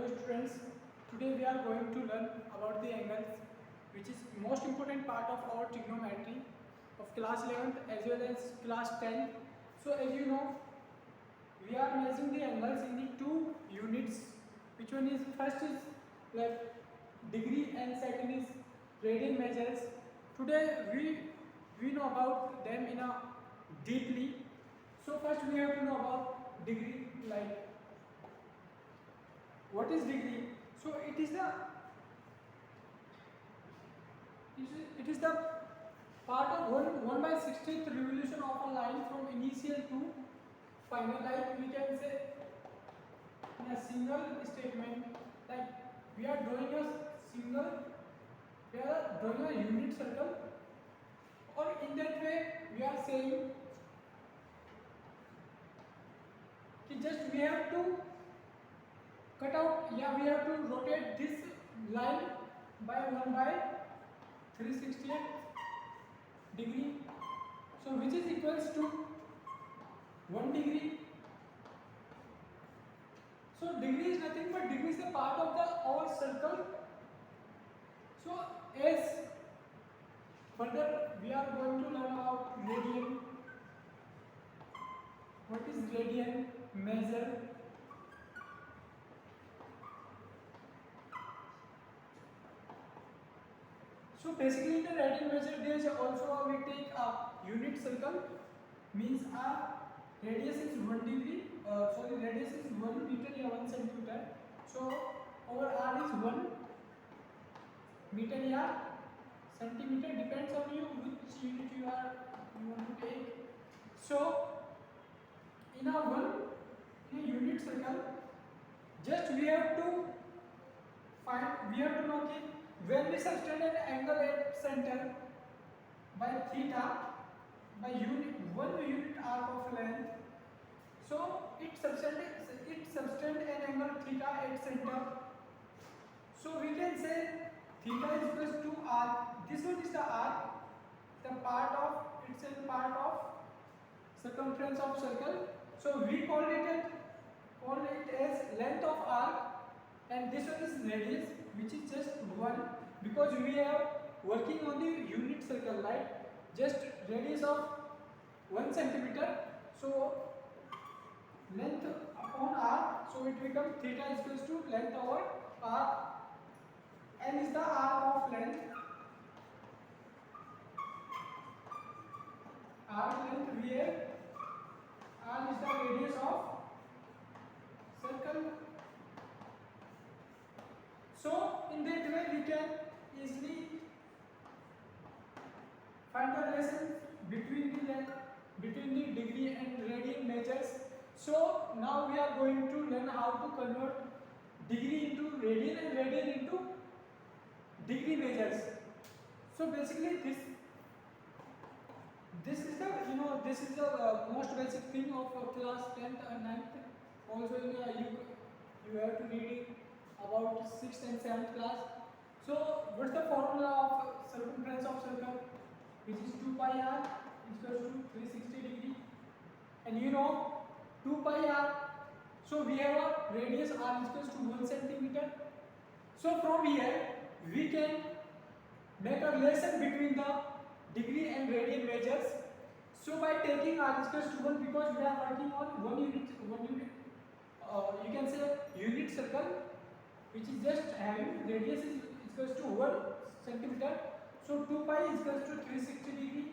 Hello students, today we are going to learn about the angles, which is most important part of our trigonometry of class 11th as well as class 10. So as you know, we are measuring the angles in the two units. Which one is first is like degree and second is radian measures. Today we know about them in a deeply. So first we have to know about degree, like what is degree. So it is the part of 1/16th revolution of a line from initial to final. Like we can say in a single statement, like we are drawing a single we are drawing a unit circle, or in that way we are saying कि just we have to cut out, yeah, we have to rotate this line by 1/368 degree, so which is equals to 1 degree. So degree is nothing but degree is a part of the our circle. So as further we are going to learn about radian. What is radian measure? So basically in the radian measure there is also we take a unit circle, means a radius is 1 degree, radius is 1 meter or 1 centimeter. So over r is 1 meter or centimeter, depends on you which unit you want to take. So in a unit circle, just we have to know कि when we subtend an angle at center by theta by one unit arc of length, so it subtend an angle theta at center. So we can say theta is equals to arc. This one is the arc, the part of circumference of circle. So we call it as length of arc, and this one is radius, which is just 1, because we are working on the unit circle, right? Just radius of 1 centimeter. So length upon arc, so it becomes theta is equals to length over arc. N is the arc of length. Arc length where r is the radius of circle. So in that way we can easily find the relation between the degree and radian measures. So now we are going to learn how to convert degree into radian and radian into degree measures. So basically this is the most basic thing of class 10th and 9th. Also you have to read it about 6th and 7th class. So what's the formula of circumference of circle, which is 2 pi r is equals to 360 degree, and you know 2 pi r, so we have a radius r is equals to 1 centimeter. So from here we can make a relation between the degree and radian measures. So by taking r is equals to 1, because we are working on one unit, you can say unit circle, which is just having radius is equals to 1 centimeter. So 2 pi is equals to 360 degree,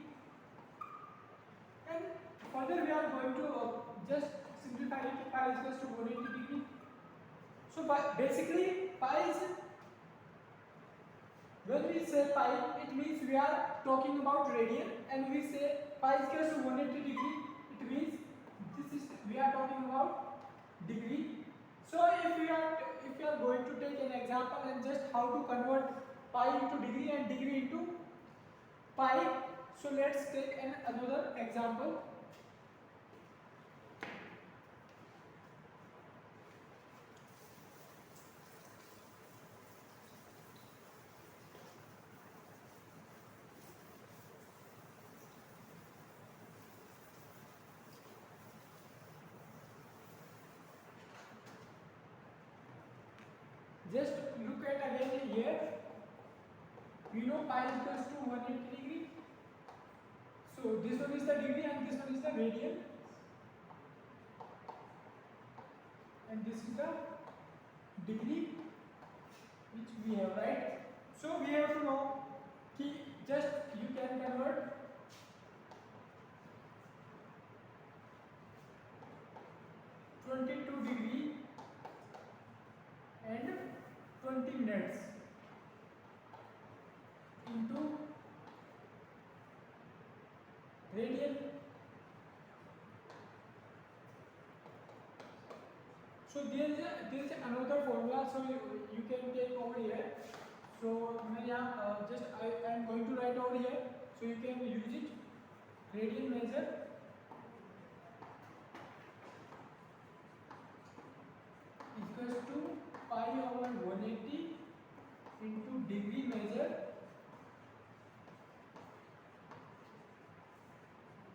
and further we are going to just simplify it. Pi is equals to 180 degree. So basically pi is, when we say pi, it means we are talking about radian, and we say pi is equals to 180 degree, it means we are talking about degree. So if we are going to take an example and just how to convert pi into degree and degree into pi, so let's take another example. just look at again here. We know pi is equals to 180 degree. So this one is the degree and this one is the radian, and this is the degree which we have, right? So we have to know कि just you can convert 22 degree and 20 minutes into radian. So there is another formula, so you can take over here. So मैं यहाँ just I am going to write over here, so you can use it. Radian measure equals to pi over 180 into degree measure,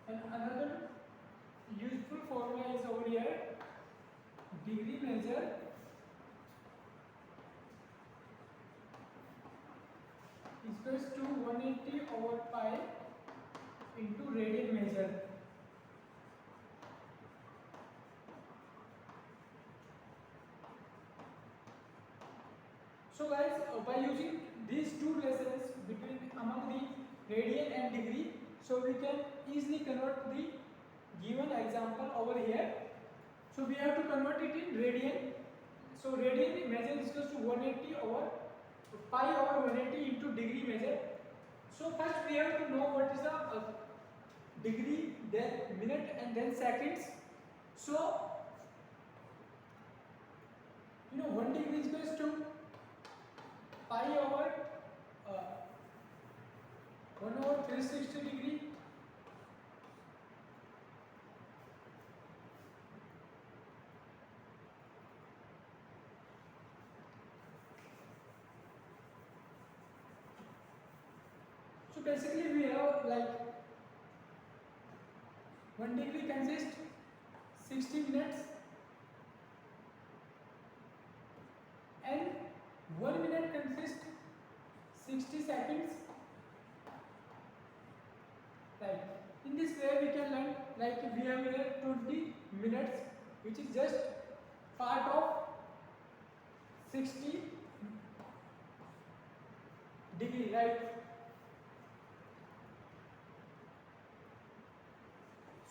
and another useful formula is over here. Degree measure equals to 180 over pi into radian measure. So guys, by using these two relations between among the radian and degree, so we can easily convert the given example over here. So we have to convert it in radian. So radian measure is equals to 180 over pi over 180 into degree measure. So first we have to know what is the degree, then minute, and then seconds. So 1 degree is equals to pi over 1 over 360 degree. So basically we have like 1 degree consists 60 minutes and 1 minute consists 60 seconds. Right. In this way we can learn, like we have here 20 minutes, which is just part of 60 degree, right?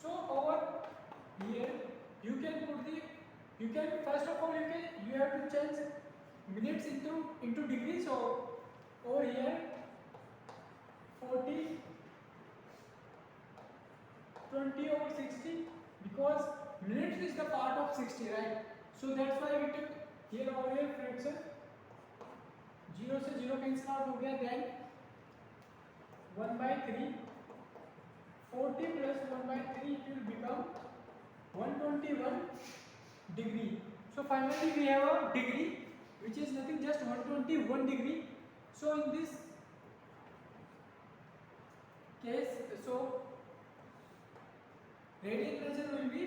So over here you can first of all you have to change minutes into degrees. So over here 40 20 over 60, because minutes is the part of 60, right? So that's why we took here over here fraction, 0 से 0 cancel out हो गया, then 1 by 3, 40 plus 1 by 3, it will become 121 degree. So finally we have a degree which is nothing, just 121 degree. So in this case, so radian measure will be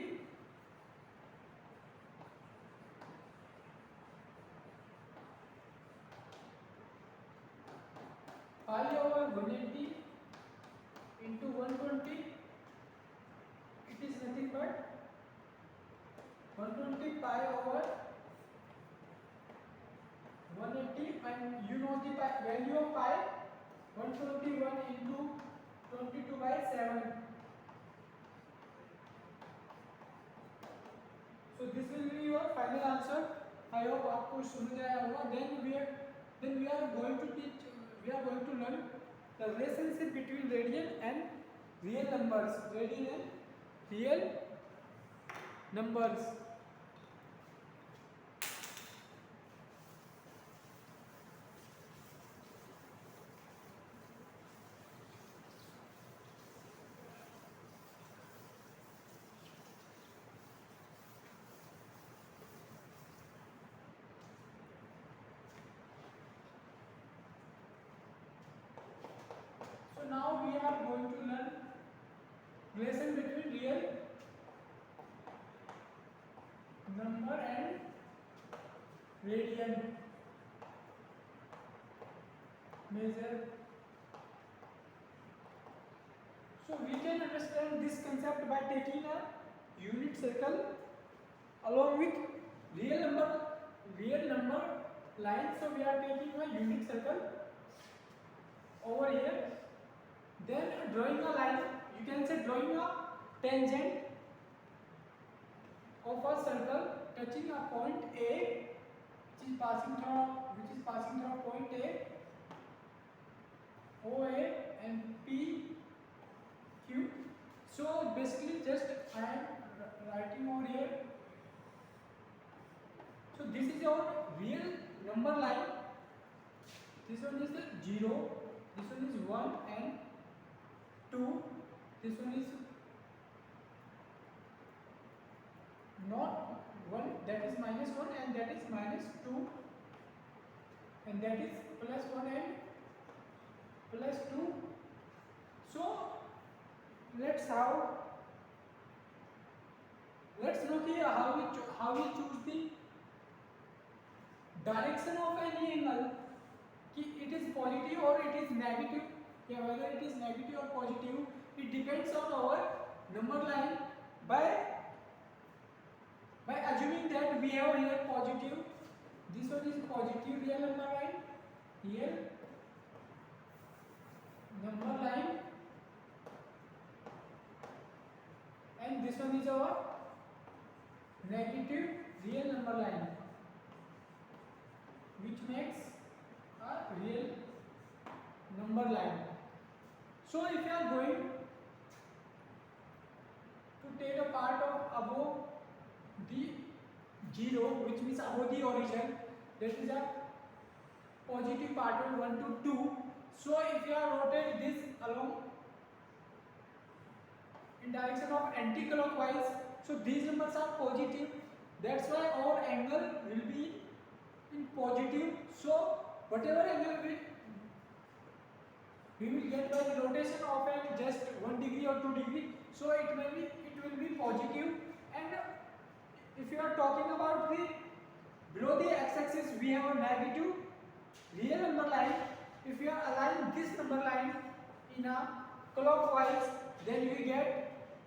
pi over 180 into 120. It is nothing but 120 pi over 180, and you know the value of pi, 121 into 22 by 7. So this will be your final answer. I hope आपको समझ आया होगा. Then we are going to learn the relationship between radian and real numbers. Radian and real numbers. Now we are going to learn relation between real number and radian. measure. So we can understand this concept by taking a unit circle along with real number line. So we are taking a unit circle over here, then drawing a line. You can say drawing a tangent of a circle touching a point A, which is passing through point A, OA and PQ. So basically just I am writing over here. So this is your real number line. This one is the 0, this one is 1 and 2, this one is not 1, that is -1, and that is -2, and that is +1 and +2. So let's look here how we choose the direction of any angle, कि it is positive or it is negative. Yeah, whether it is negative or positive, it depends on our number line by assuming that we have here positive. This one is positive real number line, here number line, and this one is our negative real number line, which makes a real number line. So if you are going to take a part of above the 0, which means above the origin, that is a positive part of 1 to 2. So if you are rotate this along in direction of anti-clockwise, so these numbers are positive, that's why our angle will be in positive. So whatever angle we will get by the rotation of an just 1 degree or 2 degree, so it will be positive. And if you are talking about the below the x-axis, we have a negative real number line. If you are aligning this number line in a clockwise, then we get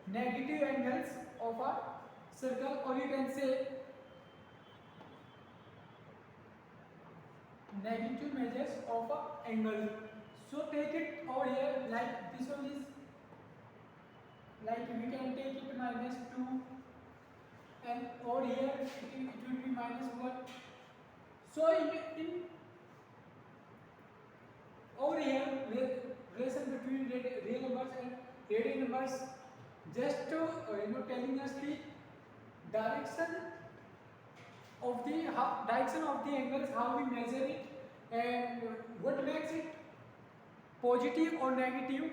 negative angles of a circle, or you can say negative measures of a angle. So take it over here, like this one is, like we can take it -2, and over here it will be -1. So in over here, relation between real numbers and radian numbers, just to telling us the direction of the angles, how we measure it, and what makes it positive or negative.